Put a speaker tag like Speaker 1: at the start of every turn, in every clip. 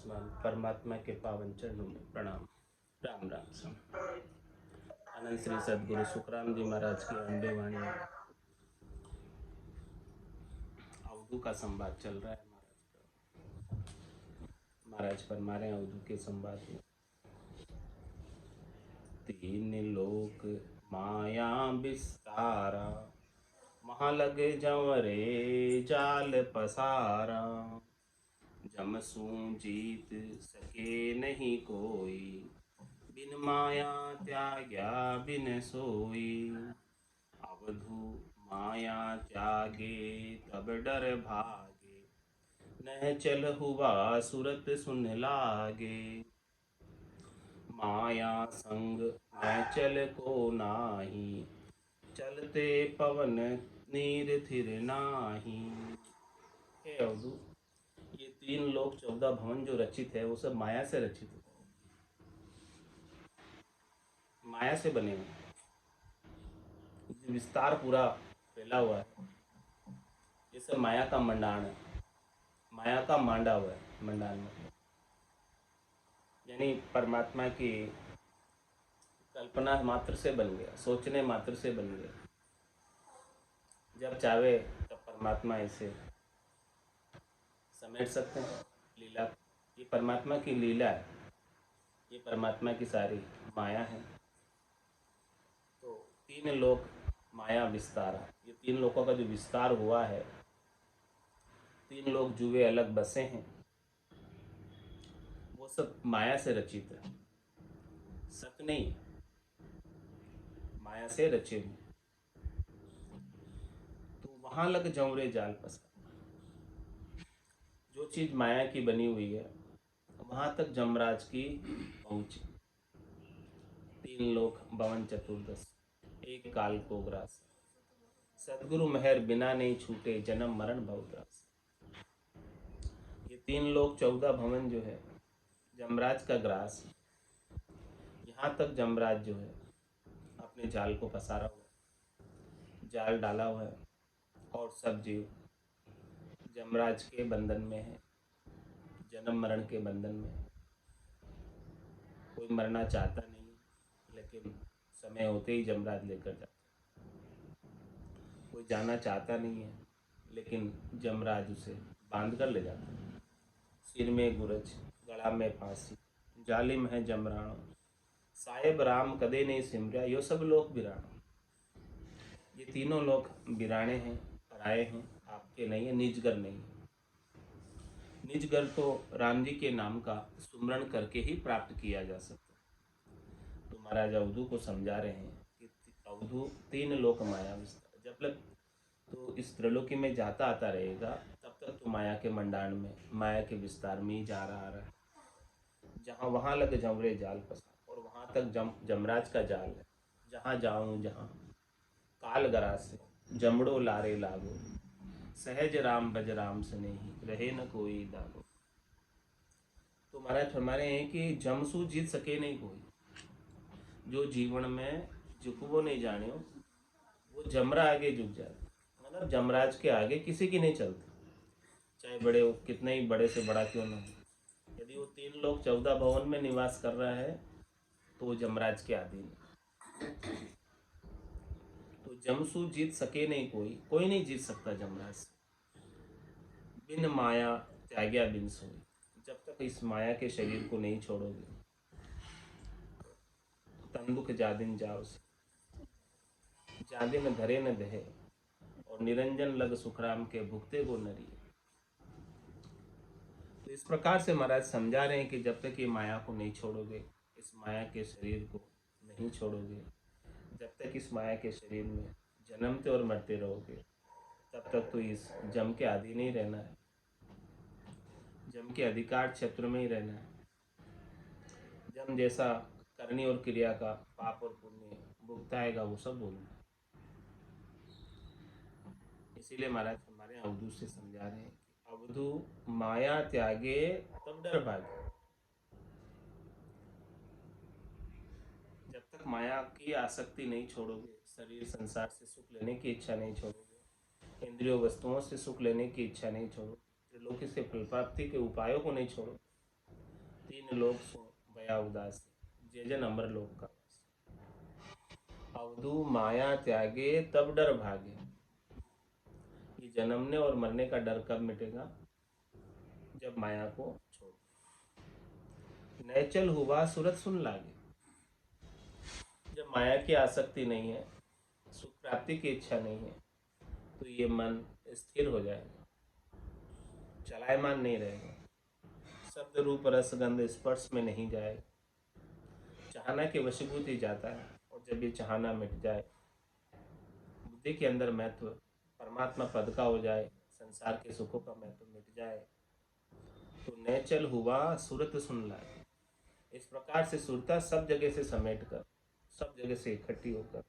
Speaker 1: विराजमान परमात्मा के पावन चरणों में प्रणाम। राम राम सम। अनंत श्री सदगुरु सुखराम जी महाराज की अम्बे वाणी अवधू का संवाद चल रहा है। महाराज फरमा रहे हैं अवधू के संवाद में, तीन लोक माया विस्तारा, महालगे जंवरे जाल पसारा, जमसू जीत सके नहीं कोई, बिन माया त्याग्या बिन सोई। अवधू माया त्यागे तब डर भागे, नह चल हुआ सुरत सुन लागे। माया संग न चल को नाही, चलते पवन नीर थिर नाही। हे अवधू, ये 3 लोक 14 भवन जो रचित है वो सब माया से रचित है, माया से बने हुए, विस्तार पूरा फैला हुआ है। ये सब माया का मंडान है, माया का मांडा हुआ है। मंडान में यानी परमात्मा की कल्पना मात्र से बन गया, सोचने मात्र से बन गया। जब चाहे तब परमात्मा इसे समेट सकते हैं। लीला, ये परमात्मा की लीला है, ये परमात्मा की सारी माया है। तो 3 लोक माया विस्तारा, ये 3 लोकों का जो विस्तार हुआ है, 3 लोग जुए अलग बसे हैं, वो सब माया से रचित है, सत नहीं, माया से रचे हुए। तो वहां लग जंवरे जाल पसा, जो चीज माया की बनी हुई है वहां तक जमराज की पहुंची। 3 लोक भवन चतुर्दश, एक काल को ग्रास, सदगुरु मेहर बिना नहीं छूटे जन्म मरण भवग्रास। ये 3 लोक 14 भवन जो है जमराज का ग्रास, यहाँ तक जमराज जो है अपने जाल को पसारा हुआ है, जाल डाला हुआ है, और सब जीव जमराज के बंधन में है, जन्म मरण के बंधन में है। कोई मरना चाहता नहीं, लेकिन समय होते ही जमराज लेकर जाता है। कोई जाना चाहता नहीं है, लेकिन जमराज उसे बांध कर ले जाता है। सिर में गुरज, गला में फांसी, जालिम है जमराणो, साहेब राम कदे नहीं सिमरिया, यो सब लोग बिराणो। ये तीनों लोग बिराने हैं, पराए हैं, आपके नहीं है, निजगर नहीं है। निजगर तो राम जी के नाम का सुमरण करके ही प्राप्त किया जा सकता है। तो महाराज अवधू को समझा रहे हैं कि अवधू 3 लोक माया विस्तार, जब तक तो इस त्रिलोकी में जाता आता रहेगा तब तक तो माया के मंडान में, माया के विस्तार में ही जा रहा है। जहाँ वहाँ लग जमरे जाल पसा, और वहाँ तक जमराज का जाल है। जहाँ जाऊँ जहाँ काल गरा से, जमड़ो लारे लागो, सहज राम भज राम स्नेही, रहे न कोई दागो। तो महाराज फरमा रहे हैं कि जमसू जीत सके नहीं कोई, जो जीवन में झुकवो नहीं जाने वो जमरा आगे झुक जाए। मतलब जमराज के आगे किसी की नहीं चलती, चाहे बड़े हो, कितने ही बड़े से बड़ा क्यों ना हो। यदि वो 3 लोग 14 भवन में निवास कर रहा है तो वो जमराज के अधीन है। तो जमसू जीत सके नहीं कोई, कोई नहीं जीत सकता जमराज से। बिन माया त्याग्या बिन सोई, जब तक इस माया के शरीर को नहीं छोड़ोगे। तंदुक जादिन जाओ से, जादिन धरे न दहे, और निरंजन लग सुखराम के भुगते को नरी। तो इस प्रकार से महाराज समझा रहे हैं कि जब तक ये माया को नहीं छोड़ोगे, इस माया के शरीर को नहीं छोड़ोगे, जब तक इस माया के शरीर में जन्मते और मरते रहोगे, तब तक तो इस जम के अधीन ही रहना है, जम के अधिकार क्षेत्र में ही रहना है। जम जैसा करनी और क्रिया का पाप और पुण्य भुगताएगा वो सब बोलना है। इसीलिए महाराज हमारे अवधू से समझा रहे हैं कि अवधू माया त्यागे तब डर भागे। जब तक माया की आसक्ति नहीं छोड़ोगे, शरीर संसार से सुख लेने की इच्छा नहीं छोड़ोगे, इंद्रियों वस्तुओं से सुख लेने की इच्छा नहीं छोड़ोगे, त्रिलोकी से फल प्राप्ति के उपायों को नहीं छोड़ोगे, तीन लोग सो भया उदास, जय जन अमर लोक का। अवधू माया त्यागे तब डर भागे। ये जन्मने और मरने का डर कब मिटेगा? जब माया को छोड़। नैचल हुआ सूरत सुन लागे। जब माया की आसक्ति नहीं है, सुख प्राप्ति की इच्छा नहीं है, तो ये मन स्थिर हो जाएगा, चलायमान नहीं रहेगा, शब्द रूप रस गंध स्पर्श में नहीं जाएगा, चाहना के वशीभूत ही जाता है। और जब ये चाहना मिट जाए, बुद्धि के अंदर महत्व परमात्मा पद का हो जाए, संसार के सुखों का महत्व मिट जाए, तो नैचल हुआ सूरत सुन लाए। इस प्रकार से सुरता सब जगह से समेट कर, सब जगह से इकट्ठी होकर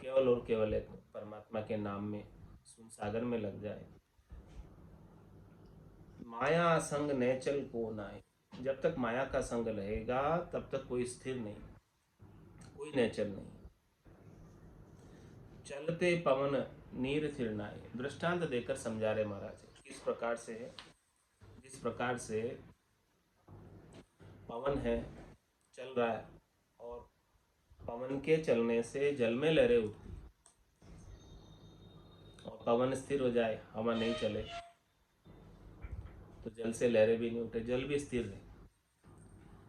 Speaker 1: केवल और केवल एक परमात्मा के नाम में सुन सागर में लग जाए। माया संग नैचल को नाय। जब तक माया का संग रहेगा तब तक कोई स्थिर नहीं, कोई नैचल नहीं। चलते पवन नीर थिर नाय। दृष्टांत देकर समझा रहे महाराज किस प्रकार से है। जिस प्रकार से पवन है, चल रहा है, और पवन के चलने से जल में लहरें उठती, और पवन स्थिर हो जाए, हवा नहीं चले, तो जल से लहरें भी नहीं उठे, जल भी स्थिर रहे।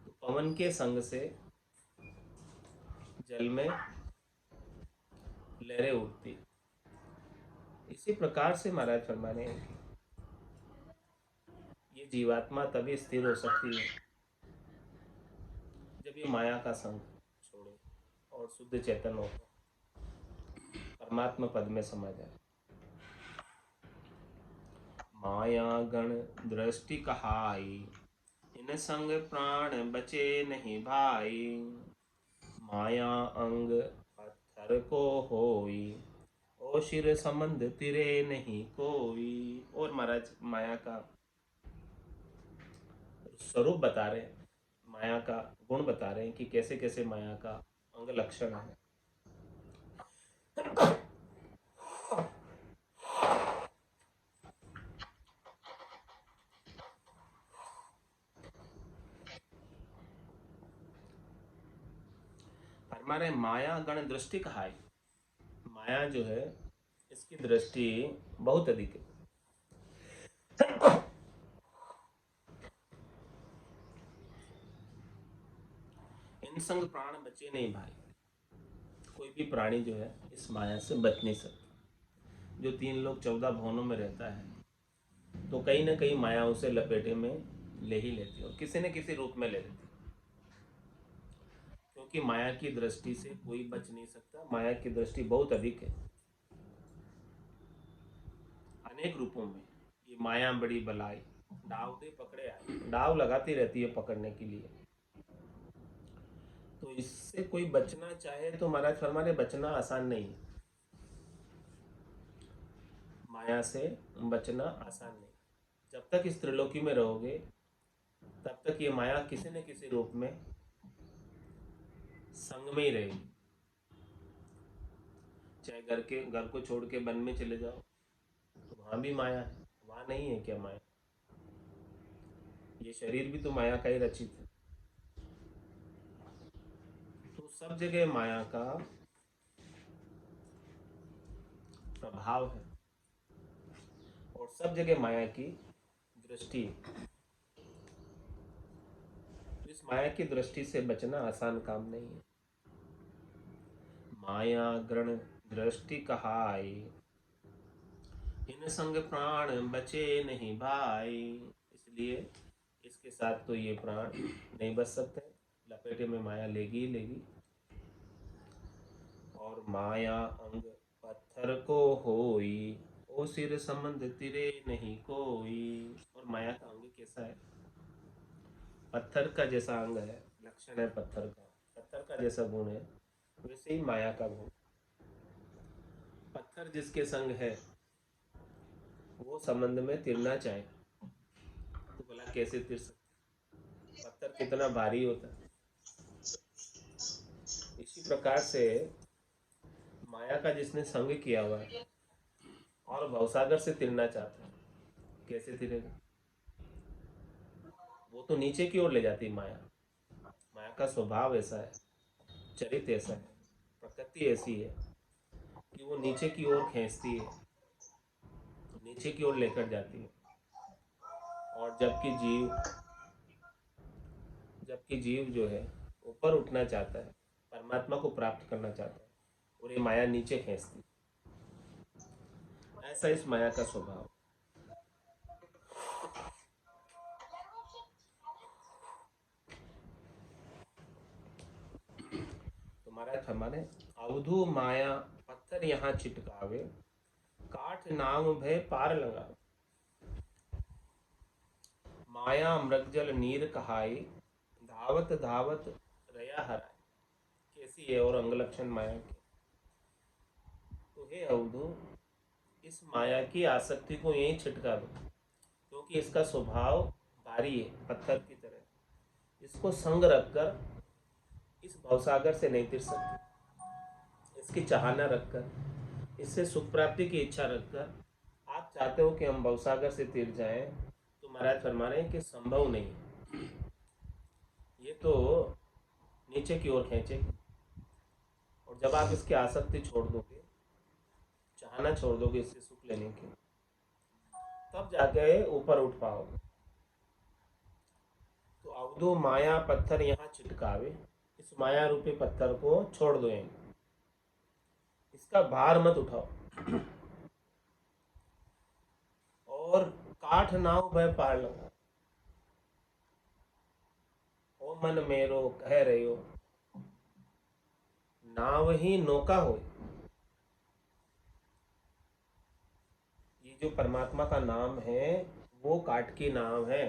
Speaker 1: तो पवन के संग से जल में लहरें उठती। इसी प्रकार से महाराज फरमा रहे हैं कि ये जीवात्मा तभी स्थिर हो सकती है जब ये माया का संग छोड़े और शुद्ध चेतन हो, परमात्मा पद में समा जाए। माया गण दृष्टि कहाई, इन संग प्राण बचे नहीं भाई। माया अंग पत्थर को होई, ओ शिर संबंध तिरे नहीं कोई। और महाराज माया का स्वरूप बता रहे हैं, माया का गुण बता रहे हैं कि कैसे कैसे माया का अंग लक्षण है। हमारे माया गण दृष्टि कहाई। माया जो है इसकी दृष्टि बहुत अधिक है। इन संग प्राण बचे नहीं भाई। कोई भी प्राणी जो है इस माया से बच नहीं सकता। जो 3 लोग 14 भुवनों में रहता है, तो कहीं ना कहीं माया उसे लपेटे में ले ही लेती है, और किसी न किसी रूप में ले लेती है। क्योंकि माया की दृष्टि से कोई बच नहीं सकता। माया की दृष्टि बहुत अधिक है, अनेक रूपों में। ये माया बड़ी बलाई, डाव दे पकड़े आई। डाव लगाती रहती है पकड़ने के लिए। तो इससे कोई बचना चाहे तो महाराज फरमा रहे बचना आसान नहीं है। माया से बचना आसान नहीं। जब तक इस त्रिलोकी में रहोगे तब तक ये माया किसी न किसी रूप में संग में ही रहेगी। चाहे घर को छोड़ के वन में चले जाओ तो वहां भी माया है। वहां नहीं है क्या माया? ये शरीर भी तो माया का ही रचित है। तो सब जगह माया का प्रभाव है, और सब जगह माया की दृष्टि है। तो इस माया की दृष्टि से बचना आसान काम नहीं है। माया ग्रहण दृष्टि कहाई, इन संग प्राण बचे नहीं भाई। इसलिए इसके साथ तो ये प्राण नहीं बच सकते, लपेटे में माया लेगी ही लेगी। और माया अंग पत्थर को होई, ओ सिर संबंध तिरे नहीं कोई। और माया का अंग कैसा है? पत्थर का जैसा अंग है, लक्षण है पत्थर का। पत्थर का जैसा गुण है, वैसे ही माया का गुण। पत्थर जिसके संग है वो संबंध में तिरना चाहे तो भला कैसे तिर सकते? पत्थर कितना भारी होता है। इसी प्रकार से माया का जिसने संग किया हुआ है और भवसागर से तिरना चाहता है, कैसे तिरेगा? वो तो नीचे की ओर ले जाती है माया। माया का स्वभाव ऐसा है, चरित्र ऐसा है, प्रकृति ऐसी है कि वो नीचे की ओर खींचती है, नीचे की ओर लेकर जाती है। और जबकि जीव जो है ऊपर उठना चाहता है, परमात्मा को प्राप्त करना चाहता है, और ये माया नीचे खींचती है। ऐसा इस माया का स्वभाव। तो महाराज फरमाने, अवधू माया पत्थर यहाँ चिटकावे, काठ नाम भय पार लगा। माया मृगजल नीर कहाई, धावत धावत रया हराए। कैसी है और अंग लक्षण माया की। तो हे अवधू, इस माया की आसक्ति को यहीं छिटका दो, क्योंकि इसका स्वभाव भारी है, पत्थर की तरह। इसको संग रखकर इस भवसागर से नहीं तिर सकते। इसकी चाहना रखकर, इससे सुख प्राप्ति की इच्छा रखकर आप चाहते हो कि हम भवसागर से तिर जाएं, तो महाराज फरमा रहे हैं कि संभव नहीं। ये तो नीचे की ओर खींचेगी। और जब आप इसकी आसक्ति छोड़ दोगे, चाहना छोड़ दोगे इससे सुख लेने की, तब जाके ऊपर उठ पाओगे। तो अवधू माया पत्थर यहाँ चिटकावे, इस माया रूपी पत्थर को छोड़ दो, इसका भार मत उठाओ। और काठ नाव भय पार लगा। ओ मन मेरो कह रहे हो, नाव ही नौका हो। ये जो परमात्मा का नाम है वो काठ की नाव है,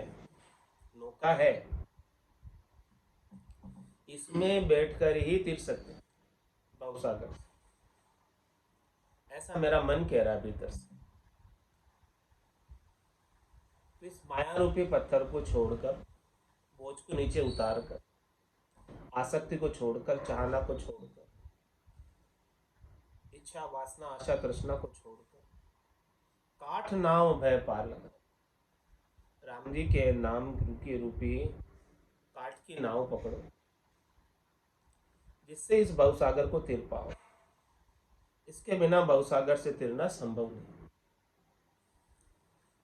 Speaker 1: नौका है। इसमें बैठकर ही तिर सकते हैं भवसागर से। ऐसा मेरा मन कह रहा है भीतर से। तो इस माया रूपी पत्थर को छोड़कर, बोझ को नीचे उतार कर, आसक्ति को छोड़कर, चाहना को छोड़कर, इच्छा वासना आशा तृष्णा को छोड़कर, काठ नाव भय पार लगा। राम जी के नाम की रूपी काठ की नाव पकड़ो, जिससे इस भवसागर को तिर पाओ। इसके बिना भवसागर से तिरना संभव नहीं।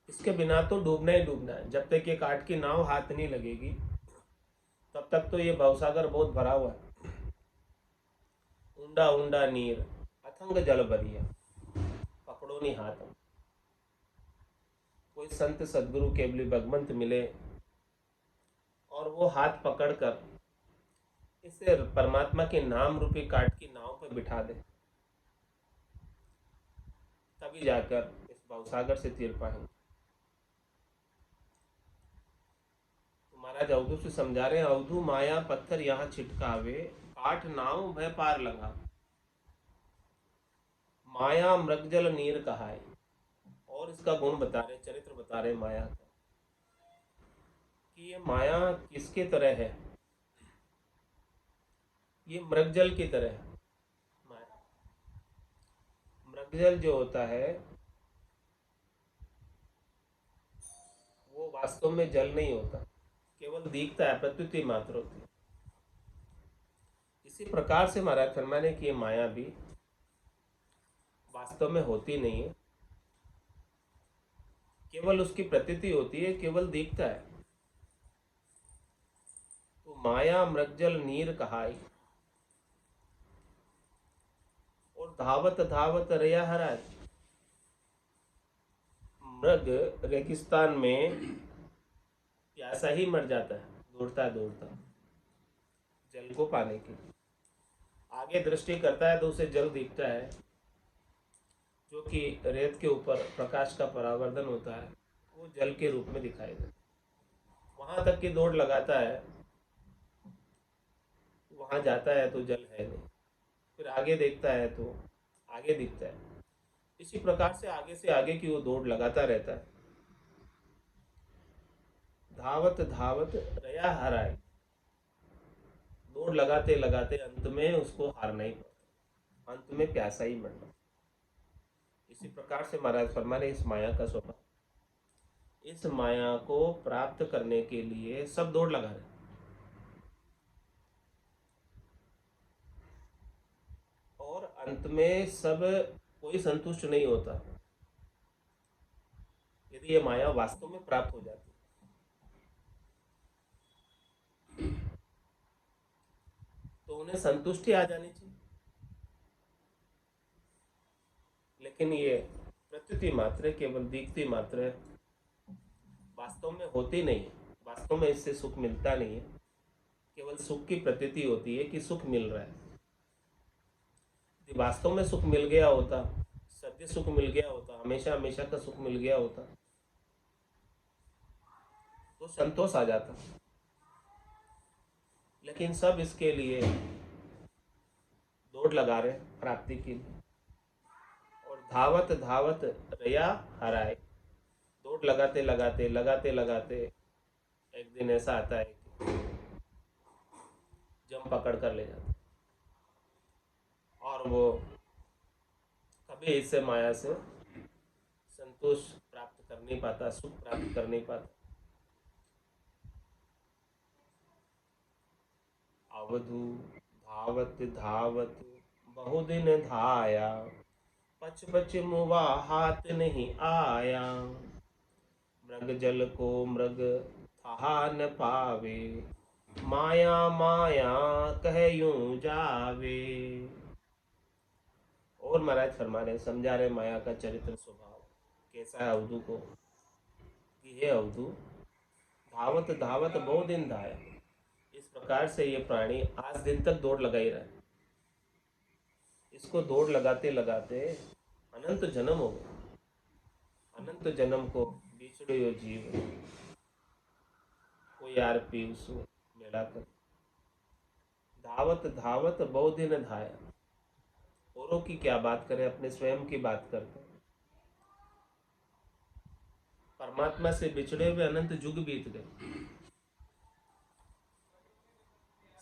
Speaker 1: इसके बिना तो डूबना ही डूबना है। जब तक ये काठ की नाव हाथ नहीं लगेगी, तब तक तो ये भवसागर बहुत भरा हुआ है। ऊंडा ऊंडा नीर अथंग जल भरिया, पकड़ो नहीं हाथ। कोई संत सदगुरु केवली भगवंत मिले और वो हाथ पकड़कर इसे परमात्मा के नाम रूपी काठ की नाव पर बिठा दे, तभी जाकर इस भवसागर से तीर पाएंगे। तो महाराज अवधू से समझा रहे हैं, अवधू माया पत्थर यहाँ छिटकावे, काठ नाव भय पार लगा। माया मृगजल नीर कहाए। और इसका गुण बता रहे, चरित्र बता रहे माया का, कि ये माया किसके तरह है। ये मृगजल की तरह है। माया, मृगजल जो होता है वो वास्तव में जल नहीं होता, केवल दिखता है, प्रतीति मात्र होती है। इसी प्रकार से महाराज फरमाने की ये माया भी वास्तव में होती नहीं है, केवल उसकी प्रतीति होती है, केवल दिखता है। तो माया मृगजल नीर कहाई, और धावत धावत रया हराई। मृग रेगिस्तान में प्यासा ही मर जाता है, दौड़ता दौड़ता जल को पाने के लिए। आगे दृष्टि करता है तो उसे जल दिखता है, जो कि रेत के ऊपर प्रकाश का परावर्तन होता है, वो जल के रूप में दिखाई देता है। वहां तक की दौड़ लगाता है, वहां जाता है तो जल है नहीं, फिर आगे देखता है तो आगे दिखता है। इसी प्रकार से आगे की वो दौड़ लगाता रहता है। धावत धावत रया हराए, दौड़ लगाते लगाते अंत में उसको हारना ही पड़ता, अंत में प्यासा ही मरना। इसी प्रकार से महाराज फरमा रहे इस माया का स्वभाव। इस माया को प्राप्त करने के लिए सब दौड़ लगा रहे, और अंत में सब कोई संतुष्ट नहीं होता यदि ये माया वास्तव में प्राप्त हो जाती। तो उन्हें संतुष्टि आ जानी चाहिए, लेकिन ये प्रतीति मात्र है, केवल दिखती मात्र है, वास्तव में होती नहीं है। वास्तव में इससे सुख मिलता नहीं है, केवल सुख की प्रतीति होती है कि सुख मिल रहा है। यदि वास्तव में सुख मिल गया होता, सत्य सुख मिल गया होता, हमेशा हमेशा का सुख मिल गया होता, तो संतोष आ जाता। लेकिन सब इसके लिए दौड़ लगा रहे प्राप्ति के लिए, और धावत धावत रया हराए। दौड़ लगाते लगाते लगाते लगाते एक दिन ऐसा आता है कि जम पकड़ कर ले जाता, और वो कभी इससे माया से संतोष प्राप्त कर नहीं पाता, सुख प्राप्त कर नहीं पाता। अवधू धावत धावत बहुदिन धाया, पच पच मुआ हाथ नहीं आया। मृग जल को मृग था न पावे, माया माया कह यूं जावे। और महाराज फरमा रहे, समझा रहे माया का चरित्र स्वभाव कैसा है अवधू को, कि हे अवधू, धावत धावत बहु दिन धाया। इस प्रकार से ये प्राणी आज दिन तक दौड़ लगा ही रहा है। इसको दौड़ लगाते लगाते अनंत जन्म हो गए। अनंत जन्म को बिछड़े हो जीव, कोई यार पीयूष मेला कर। धावत धावत बहु दिन धाया। औरों की क्या बात करें, अपने स्वयं की बात करते हैं। परमात्मा से बिछड़े हुए अनंत युग बीत गए,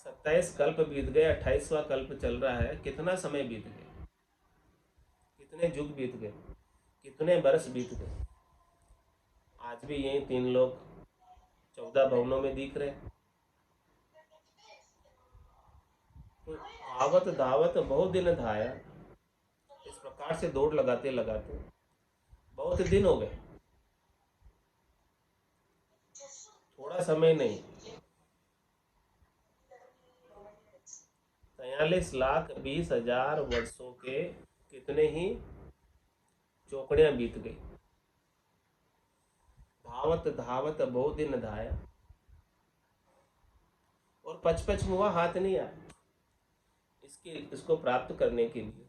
Speaker 1: 27 कल्प बीत गए, 28वां कल्प चल रहा है। कितना समय बीत गया, कितने युग बीत गए, कितने वर्ष बीत गए। आज भी यही 3 लोग 14 भवनों में दिख रहे। तो धावत धावत बहुत दिन धाया, इस प्रकार से दौड़ लगाते लगाते बहुत दिन हो गए। थोड़ा समय नहीं, 43,20,000 वर्षों के कितने ही चौकड़ियां बीत गई। धावत धावत बहुत दिन धाया, और पचपच मुआ हाथ नहीं आया। इसको प्राप्त करने के लिए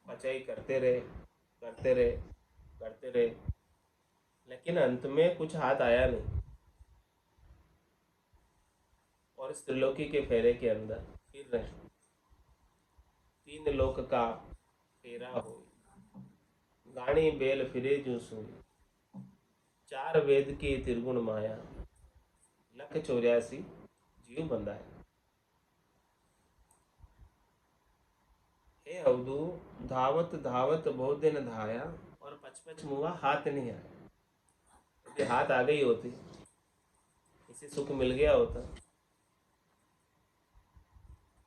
Speaker 1: पचाई करते रहे करते रहे करते रहे, लेकिन अंत में कुछ हाथ आया नहीं। और इस त्रिलोकी के फेरे के अंदर फिर रहे। 3 लोक का फेरा हो, गाड़ी बेल फिरे जू सोई। 4 वेद की त्रिगुण माया, 1,84 जीव बंधा है। हे अवधू, धावत धावत बहुत दिन धाया, और पचपच मुआ हाथ नहीं आया। यदि हाथ आ गई होती, इसे सुख मिल गया होता,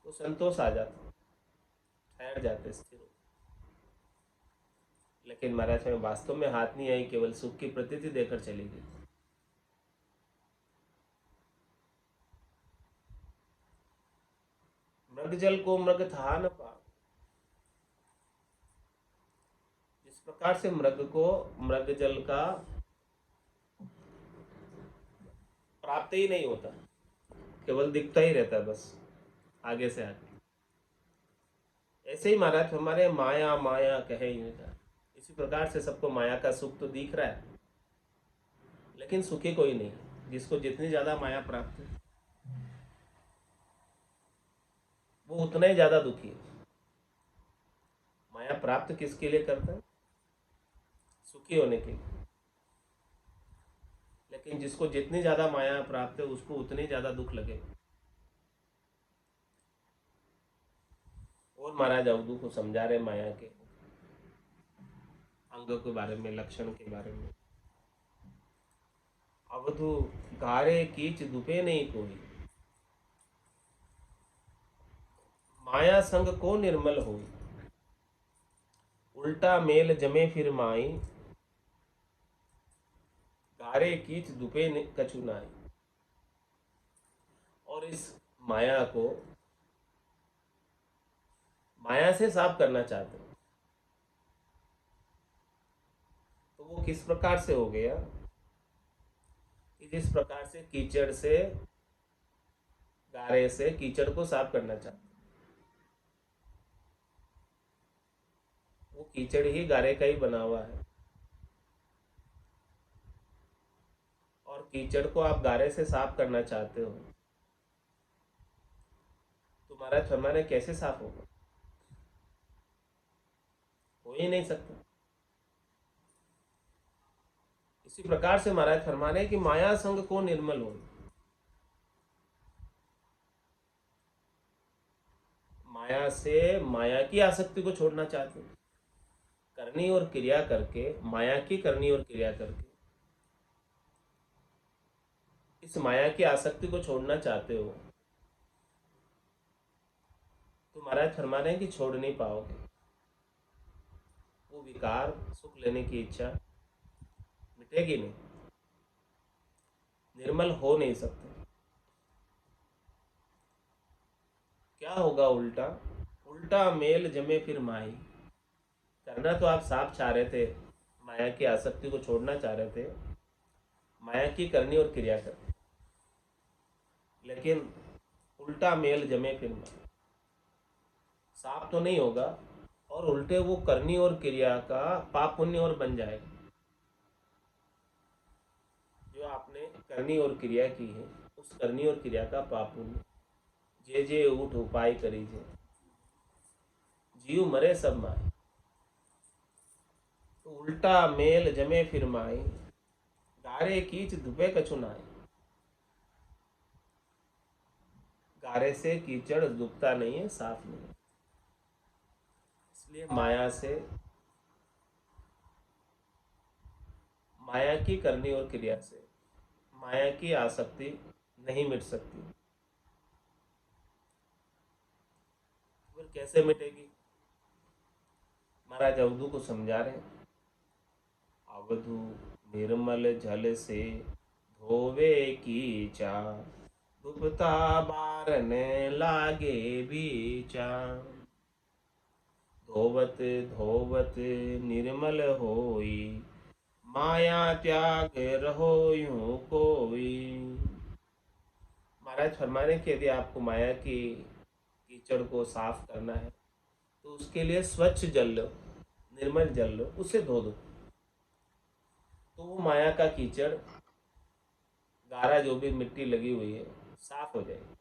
Speaker 1: तो संतोष आ जाता, ठहर जाते, स्थिर हो। लेकिन महाराज में वास्तव में हाथ नहीं आई, केवल सुख की प्रतीति देकर चली गई। मृग जल को मृग था न पा। जिस प्रकार से मृग को मृग जल का प्राप्त ही नहीं होता, केवल दिखता ही रहता है बस आगे से आगे, ऐसे ही महाराज हमारे माया माया कहे यूं था। इसी प्रकार से सबको माया का सुख तो दिख रहा है, लेकिन सुखी कोई नहीं। जिसको जितनी ज्यादा माया प्राप्त है, वो उतना ही ज्यादा दुखी है। माया प्राप्त किसके लिए करता है? सुखी होने के लिए। लेकिन जिसको जितनी ज्यादा माया प्राप्त है, उसको उतनी ज्यादा दुख लगेगा। और महाराज अवधू को समझा रहे माया के अंगों के बारे में, लक्षण के बारे में। अवधु गारे कीच दुपे नहीं कोई, माया संग को निर्मल होई, उल्टा मेल जमे फिर माई, गारे कीच दुपे कछु नाई। और इस माया को माया से साफ करना चाहते हैं, तो वो किस प्रकार से हो गया कि जिस प्रकार से कीचड़ से, गारे से कीचड़ को साफ करना चाहते हैं, वो कीचड़ ही गारे का ही बना हुआ है, और कीचड़ को आप गारे से साफ करना चाहते हो, तो महाराज फरमाने कैसे साफ होगा? हो ही नहीं सकता। इसी प्रकार से महाराज फरमाने कि माया संग को निर्मल हो, माया से, माया की आसक्ति को छोड़ना चाहते हो, करनी और क्रिया करके, माया की करनी और क्रिया करके इस माया की आसक्ति को छोड़ना चाहते हो, तो महाराज फरमा रहे हैं कि छोड़ नहीं पाओगे। वो विकार, सुख लेने की इच्छा मिटेगी नहीं, निर्मल हो नहीं सकते। क्या होगा उल्टा? उल्टा मेल जमे फिर माही। करना तो आप साफ चाह रहे थे, माया की आसक्ति को छोड़ना चाह रहे थे, माया की करनी और क्रिया करनी, लेकिन उल्टा मेल जमे फिर माही, साफ तो नहीं होगा, और उल्टे वो करनी और क्रिया का पाप पुण्य और बन जाएगा। जो आपने करनी और क्रिया की है, उस करनी और क्रिया का पाप पुण्य, जे जे उठ उपाय करीजे, जीव मरे सब माए। तो उल्टा मेल जमे फिर माई, गारे कीच धुपे कछु नाई। गारे से कीचड़ दुखता नहीं है, साफ नहीं है। इसलिए माया से, माया की करनी और क्रिया से माया की आसक्ति नहीं मिट सकती। फिर कैसे मिटेगी? महाराज अवधू को समझा रहे हैं। अवधू निर्मल जल से धोवे कीचा, डूबता बारने लागे बीचा। धोवत धोवत निर्मल होई, माया त्याग रहो यूं कोई। महाराज फरमा रहे कि यदि आपको माया की कीचड़ को साफ करना है, तो उसके लिए स्वच्छ जल लो, निर्मल जल लो, उससे धो दो, तो वो माया का कीचड़, गारा जो भी मिट्टी लगी हुई है, साफ हो जाएगी।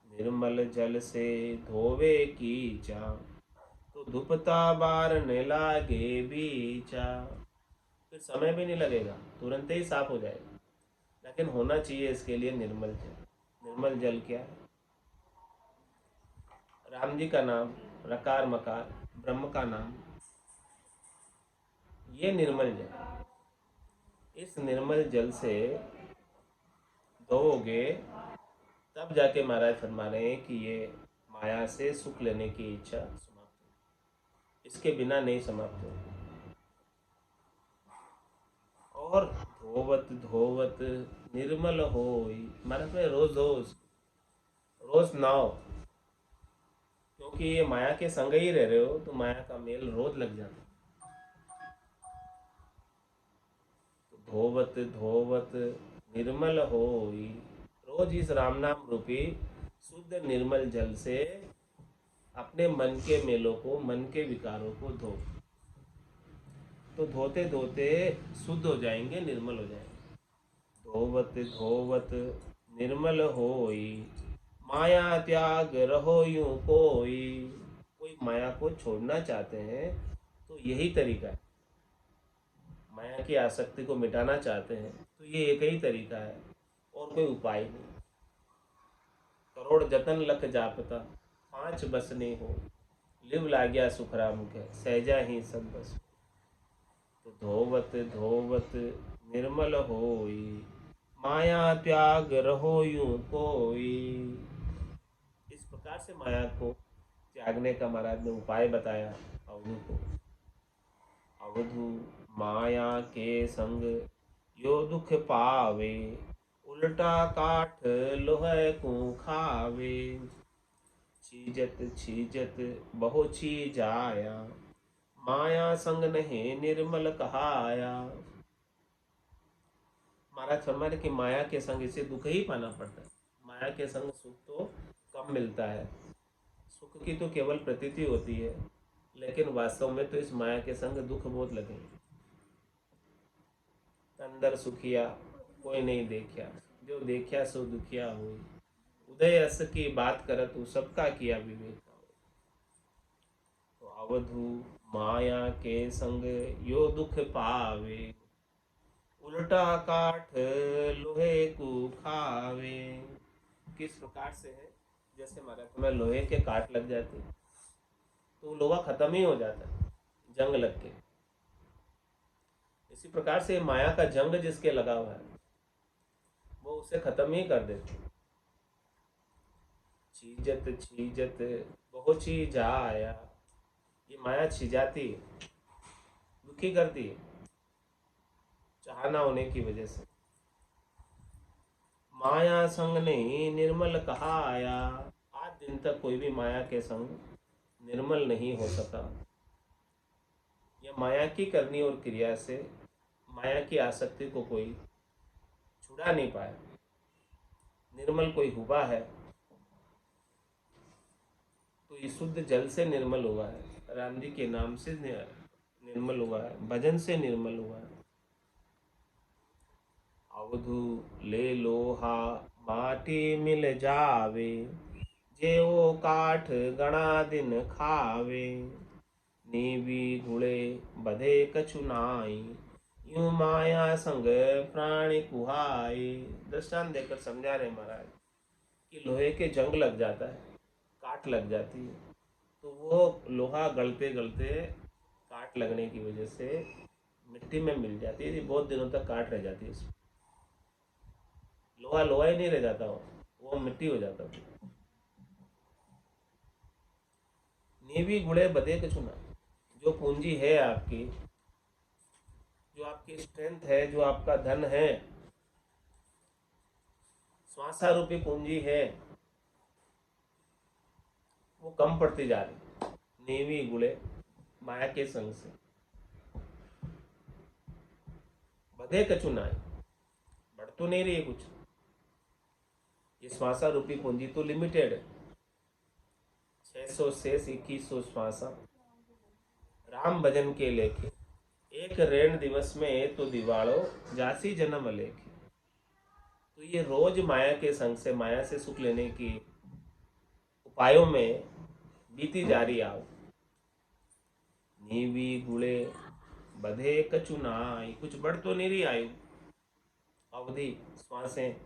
Speaker 1: निर्मल जल से धोवे कीचा, तो धुपता बारने लागे बीचा। फिर समय भी नहीं लगेगा, तुरंत ही साफ हो जाएगा, लेकिन होना चाहिए इसके लिए निर्मल जल। निर्मल जल क्या है? राम जी का नाम, रकार मकार ब्रह्म का नाम, ये निर्मल जल। इस निर्मल जल से धोओगे, तब जाके महाराज फरमा रहे हैं कि ये माया से सुख लेने की इच्छा समाप्त हो, इसके बिना नहीं समाप्त हो। और धोवत धोवत निर्मल होई, महाराज में रोज रोज रोज नाओ, क्योंकि ये माया के संग ही रह रहे हो, तो माया का मेल रोज लग जाता। तो धोवत धोवत निर्मल होई, रोज इस राम नाम रूपी शुद्ध निर्मल जल से अपने मन के मेलों को, मन के विकारों को धो। तो धोते धोते शुद्ध हो जाएंगे, निर्मल हो जाएंगे। धोवत धोवत निर्मल होई, माया त्याग रहो यूं कोई। कोई माया को छोड़ना चाहते हैं, तो यही तरीका है। माया की आसक्ति को मिटाना चाहते हैं, तो ये एक ही तरीका है, और कोई उपाय नहीं। करोड़ जतन लख जापता, पांच बस नहीं हो, लिव लाग्या सुखराम के सहजा ही सब बस। तो धोवत धोवत निर्मल होई, माया त्याग रहो यूं कोई। इस प्रकार से माया को त्यागने का महाराज ने उपाय बताया अवधू को। अवधू माया के संग यो दुख पावे, उल्टा काठ लोहे को खावे। छीजत छीजत बहु चीज आया, माया संग नहीं निर्मल कहाया। महाराज फरमा रहे कि माया के संग इसे दुख ही पाना पड़ता है। माया के संग सुख तो कम मिलता है, सुख की तो केवल प्रतीति होती है, लेकिन वास्तव में तो इस माया के संग दुख बहुत लगेंगे। अंदर सुखिया कोई नहीं देखिया, जो देखिया सो दुखिया हुई। उदय अस की बात करत तू सबका किया विवेक। तो अवधू माया के संग यो दुख पावे, उल्टा काठ लोहे को खावे। किस प्रकार से है, जैसे महाराज तुम्हें लोहे के काट लग जाते तो लोहा खत्म ही हो जाता है जंग लग के। इसी प्रकार से माया का जंग जिसके लगा हुआ है वो उसे खत्म ही कर देते। छीजत छीजत बहुत चीज आया, ये माया छिजाती है, दुखी करती है चाहना होने की वजह से। माया संग नहीं निर्मल कहा आया, आज दिन तक कोई भी माया के संग निर्मल नहीं हो सका। यह माया की करनी और क्रिया से माया की आसक्ति को कोई छुड़ा नहीं पाया। निर्मल कोई हुआ है तो ये शुद्ध जल से निर्मल हुआ है, राम जी के नाम से निर्मल हुआ है, भजन से निर्मल हुआ है। अवधू ले लोहा माटी मिल जावे, जे वो काठ गणा दिन खावे। नीवी घुड़े बधे कछु नाई, यूं माया संग प्राणी कुहाई। दृष्टांत देकर समझा रहे महाराज कि लोहे के जंग लग जाता है, काट लग जाती है, तो वो लोहा गलते गलते काट लगने की वजह से मिट्टी में मिल जाती है, बहुत दिनों तक काट रह जाती है उसमें। लोहा लोहा ही नहीं रह जाता, वो मिट्टी हो जाता है। नीवी गुड़े बदे कछु ना, जो पूंजी है आपकी, जो आपकी स्ट्रेंथ है, जो आपका धन है, श्वासा रूपी पूंजी है, वो कम पड़ती जा रही। नीवी गुड़े माया के संग से बधे कछु ना, बढ़ तो नहीं रही है कुछ। ये श्वासा रूपी पूंजी तो लिमिटेड है, 600 से 2100 श्वासा राम भजन के लेखे। एक ऋण दिवस में तो दिवाड़ो जासी जन्म लेखे। तो ये रोज माया के संग से, माया से सुख लेने की उपायों में बीती जा रही आओ। नीवी गुड़े बधे कछु नाई, कुछ बढ़ तो नहीं रही आयु, अवधि, श्वासें।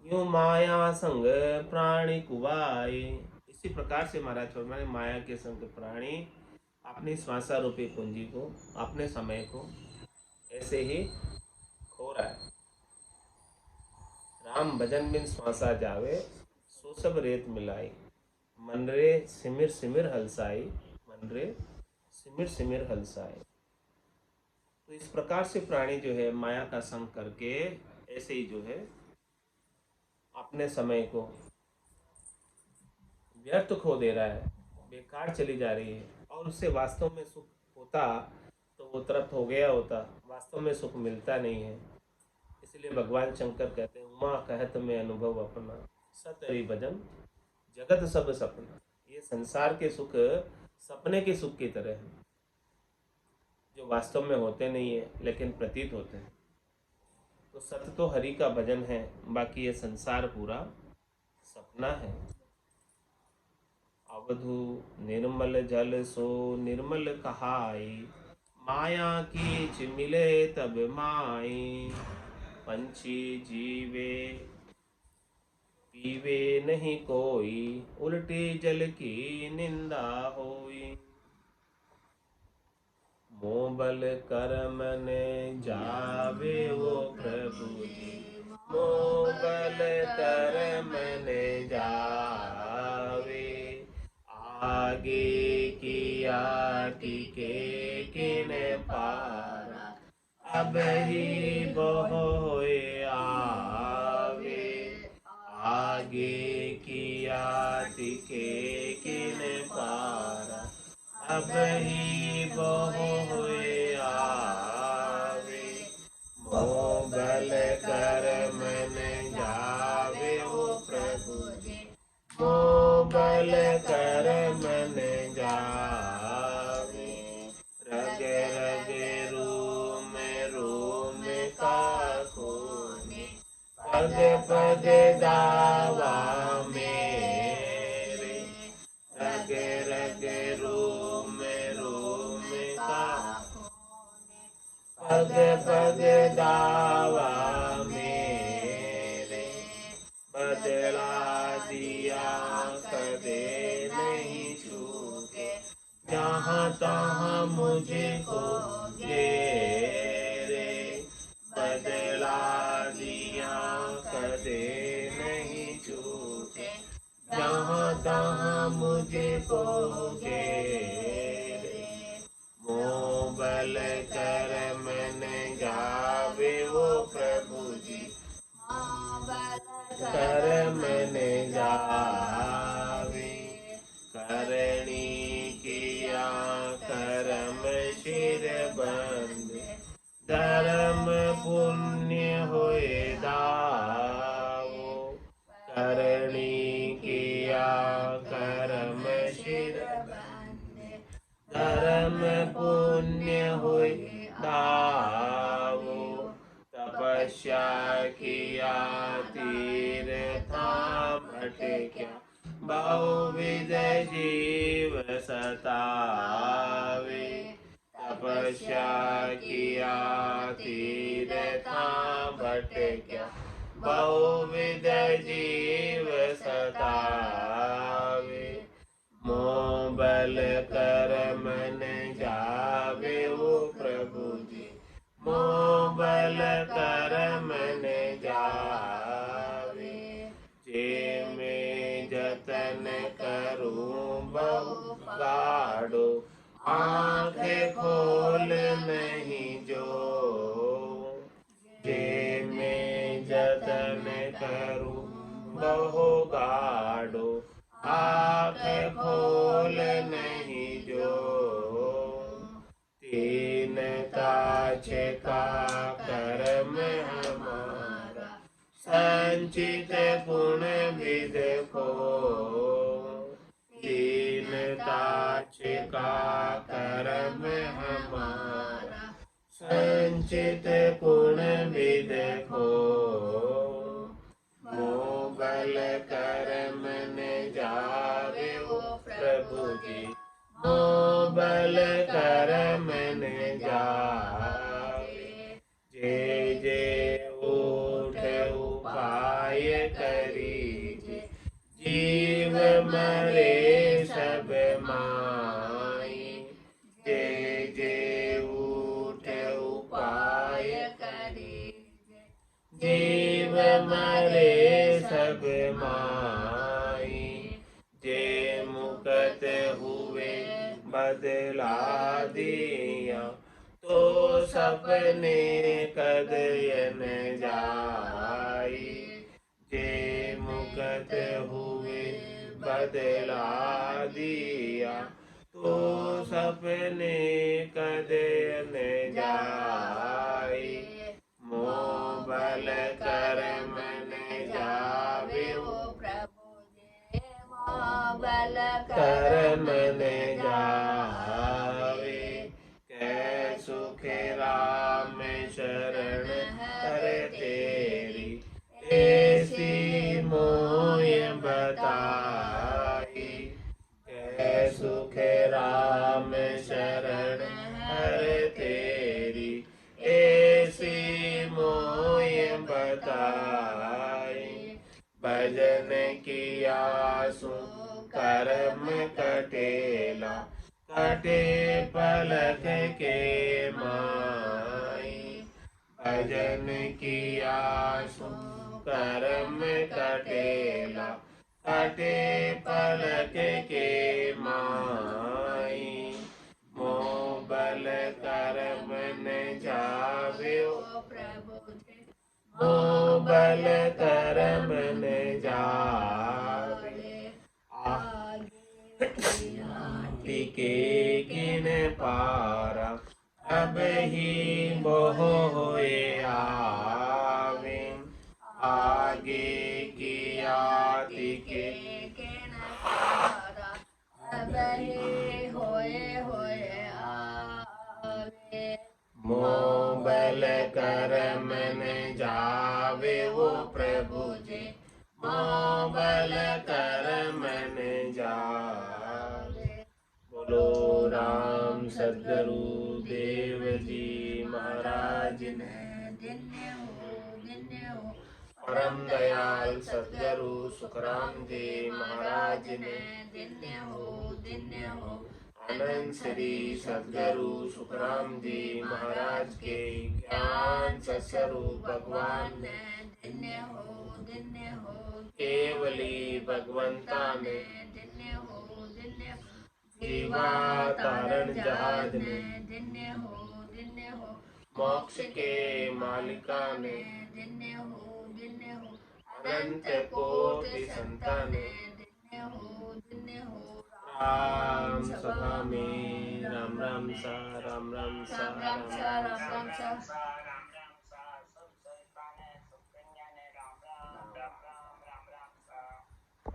Speaker 1: यूं माया संग प्राणी कुवाई। इसी प्रकार से महाराज फरमाए माया के संग प्राणी अपनी श्वासा रूपी पूंजी को, अपने समय को ऐसे ही खो रहा है। राम भजन बिन श्वासा जावे, सो सब रेत मिलाई। मन रे सिमिर सिमिर हलसाई, मन रे सिमिर सिमिर हलसाई। तो इस प्रकार से प्राणी जो है माया का संग करके ऐसे ही जो है अपने समय को व्यर्थ खो दे रहा है, बेकार चली जा रही है। और उससे वास्तव में सुख होता तो वो तृप्त हो गया होता, वास्तव में सुख मिलता नहीं है। इसलिए भगवान शंकर कहते हैं उमा कहत में अनुभव अपना, सतरी भजन जगत सब सपना। ये संसार के सुख सपने के सुख की तरह है, जो वास्तव में होते नहीं है लेकिन प्रतीत होते हैं। तो सत्य तो हरि का भजन है, बाकी ये संसार पूरा सपना है। अवधू निर्मल जल सो निर्मल कहाई, माया की मिले तब माई। पंछी जीवे पीवे नहीं कोई, उल्टी जल की निंदा होई। मोह बल कर्म ने जावे वो प्रभु जी, मोह बल कर्म ने जावे। आगे किया टिके किन पारा, अब ही होए आवे। आगे किया टिके किन पारा, अब ही होए आवे। मोह बल कर्म न जावे वो प्रभु जी, मोह बल कर्म न जावे। रग रग रूम का खूने, पग पग दावा मेरे। रग रग रूम का खूने, पग पग दावा मेरे। बदला दिया कदे नहीं छूटे, जहाँ तहाँ मुझको घेरे। बदला दिया कदे नहीं छूटे, जहाँ तहाँ मुझको घेरे। मोह बल कर्म न जावे वो प्रभु जी, कर्म न जावे। करणी किया कर्म शिर बंद, धर्म पुण्य होए दावो। करणी किया कर्म शिर बंद, धर्म पुण्य होए दावो। तपस्या किया तीर्था भटक्या, बहुविध जीव सतावे। तपस्या किया तीर्था भटक्या, बहुविध जीव सतावे। मोह बल कर्म न जावे वो प्रभु जी, मोह बल कर्म न जावे। जे मैं जतन करूं बहु गाढ़ो, आँखें खोल नहीं जो। जे मैं जतन करूं बहु गाढ़ो, आँखें खोल नहीं जो। तीन ताछ का कर्म हमारा, संचित गुण विद को। तीन ताछ का कर्म हमारा, संचित गुण विद को। मोह बल कर्म न जावे वो प्रभु जी, मोह बल कर्म न जावे। जे जे उठ उपाय करीजे, जीव मरे सब माई। जे जे उठ उपाय करीजे, जीव मरे सब माई। जे मुकत हुए बदला दिया, तो सपने कदयन जाई। जे मुकत हुए बदला दिया, तो सपने कदयन जाई। मोह बल कर्म न जावे वो प्रभु जी, मोह बल कर्म न जावे। कै सुख राम शरण हर तेरी, ऐसी मोय बताई। कै सुख राम शरण हर तेरी, ऐसी मोय बताई। भजन किया सु कर्म कटेला, कटे पलक के माई, भजन किया सो कर्म कटेला, कटे पलक के माई, मोह बल कर्म न जावे प्रभु जी, मोह बल कर्म न जावे, के किन पारा, अब ही मोह होए आवे, आगे की आति के किन पारा, अब ही होए आवे, मोह बल कर्म न जावे वो प्रभु जी, मोह बल कर्म न जावे। बोलो राम सद्गुरु देव जी महाराज ने धन्य हो, परम दयाल सद्गुरु सुखराम जी महाराज ने धन्य हो, अनंत श्री सद्गुरु सुखराम जी महाराज के ज्ञान सत्स्वरूप भगवान ने धन्य हो, केवली भगवंता ने धन्य हो, जीवा तारण जहाज ने धन्य हो, मोक्ष के मालिका ने धन्य हो, अनंत कोटि संतान ने धन्य हो, राम सभा में राम राम सा, राम राम सा, राम राम सा।